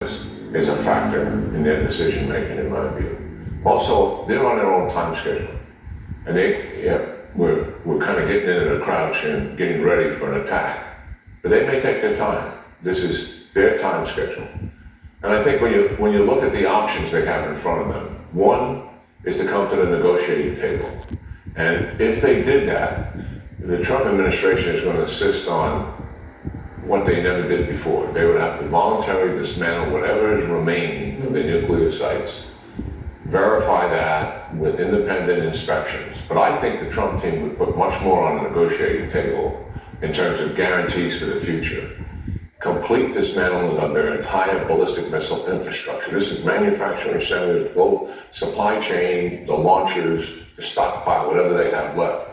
is a factor in their decision making, in my view. Also, they're on their own time schedule, and we're kind of getting into the crouch and getting ready for an attack, but they may take their time. This is their time schedule, and I think when you look at the options they have in front of them, one is to come to the negotiating table, and if they did that, the Trump administration is going to insist on what they never did before. They would have to voluntarily dismantle whatever is remaining of the nuclear sites, verify that with independent inspections. But I think the Trump team would put much more on the negotiating table in terms of guarantees for the future. Complete dismantling of their entire ballistic missile infrastructure. This is manufacturing centers, global supply chain, the launchers, the stockpile, whatever they have left.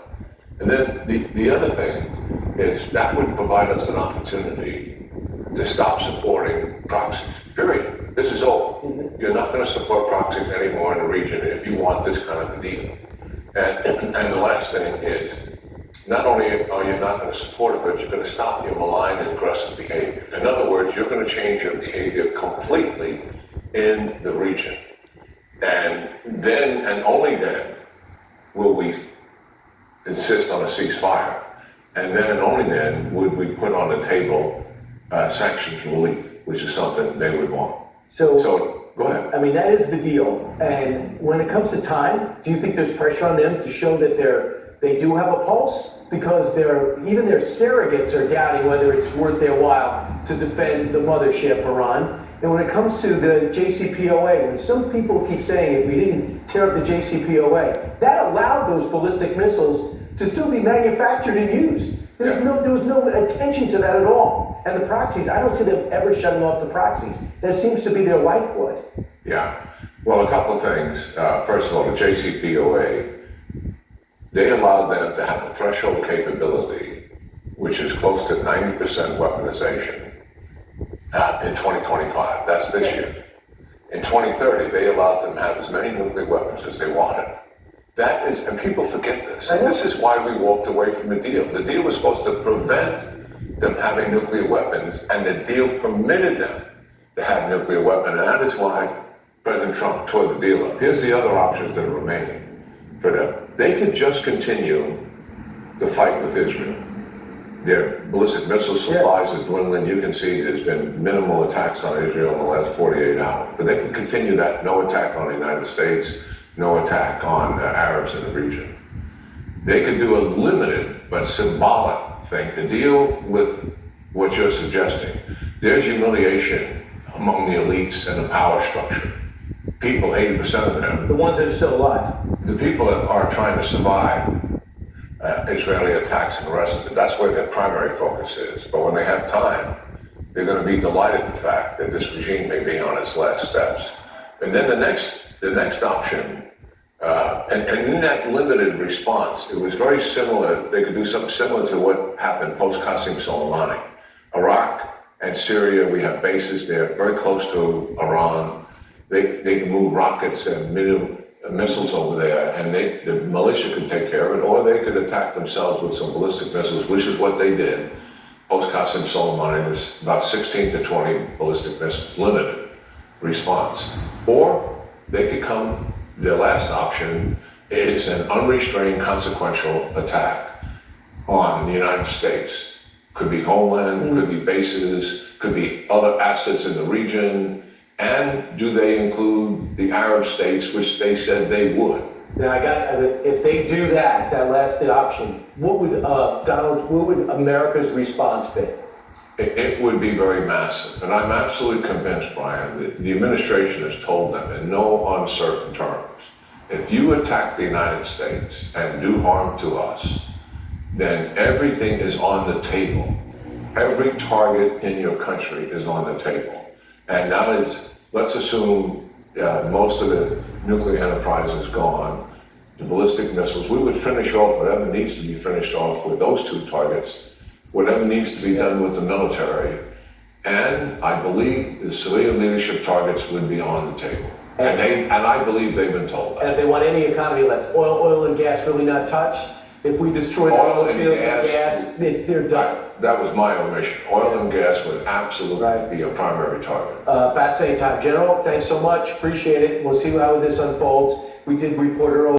And then the other thing is that would provide us an opportunity to stop supporting proxies, period. This is over. You're not going to support proxies anymore in the region if you want this kind of a deal. And the last thing is, not only are you not going to support it, but you're going to stop your malign and aggressive behavior. In other words, you're going to change your behavior completely in the region. And then, and only then, will we insist on a ceasefire. And then and only then would we put on the table sanctions relief, which is something they would want. So go ahead. I mean, that is the deal. And when it comes to time, do you think there's pressure on them to show that they do have a pulse? Because even their surrogates are doubting whether it's worth their while to defend the mothership, Iran. And when it comes to the JCPOA, when some people keep saying if we didn't tear up the JCPOA, that allowed those ballistic missiles to still be manufactured and used. There was no attention to that at all. And the proxies, I don't see them ever shutting off the proxies. That seems to be their lifeblood. Yeah. Well, a couple of things. First of all, the JCPOA, they allowed them to have a threshold capability, which is close to 90% weaponization in 2025. That's this year. In 2030, they allowed them to have as many nuclear weapons as they wanted. That is, and people forget this. And this is why we walked away from the deal. The deal was supposed to prevent them having nuclear weapons, and the deal permitted them to have nuclear weapons. And that is why President Trump tore the deal up. Here's the other options that are remaining for them. They could just continue the fight with Israel. Their ballistic missile supplies are dwindling. You can see there's been minimal attacks on Israel in the last 48 hours. But they can continue that. No attack on the United States, no attack on Arabs in the region. They could do a limited but symbolic thing to deal with what you're suggesting. There's humiliation among the elites and the power structure. People, 80% of them. The ones that are still alive. The people that are trying to survive Israeli attacks and the rest of it. That's where their primary focus is. But when they have time, they're going to be delighted in the fact that this regime may be on its last steps. And then the next option, and in that limited response, it was very similar. They could do something similar to what happened post-Qasem Soleimani. Iraq and Syria, we have bases there very close to Iran. They can move rockets and missiles over there, and the militia could take care of it, or they could attack themselves with some ballistic missiles, which is what they did. Post-Qasem Soleimani, there's about 16 to 20 ballistic missiles, limited response. Or they could come, their last option is an unrestrained consequential attack on the United States. Could be homeland, could be bases, could be other assets in the region. And do they include the Arab states, which they said they would? Now if they do that last option, what would America's response be? It would be very massive. And I'm absolutely convinced, Brian, that the administration has told them in no uncertain terms, if you attack the United States and do harm to us, then everything is on the table. Every target in your country is on the table. And that is, let's assume most of the nuclear enterprise is gone, the ballistic missiles, we would finish off whatever needs to be finished off with those two targets, whatever needs to be done with the military, and I believe the civilian leadership targets would be on the table. And I believe they've been told that. And if they want any economy left, oil and gas really not touched, if we destroy their Oil oil and fields and gas. gas, they're done. That was my omission. Oil and gas would absolutely Right. be a primary target. Fascinating time. General, thanks so much. Appreciate it. We'll see how this unfolds. We did report earlier.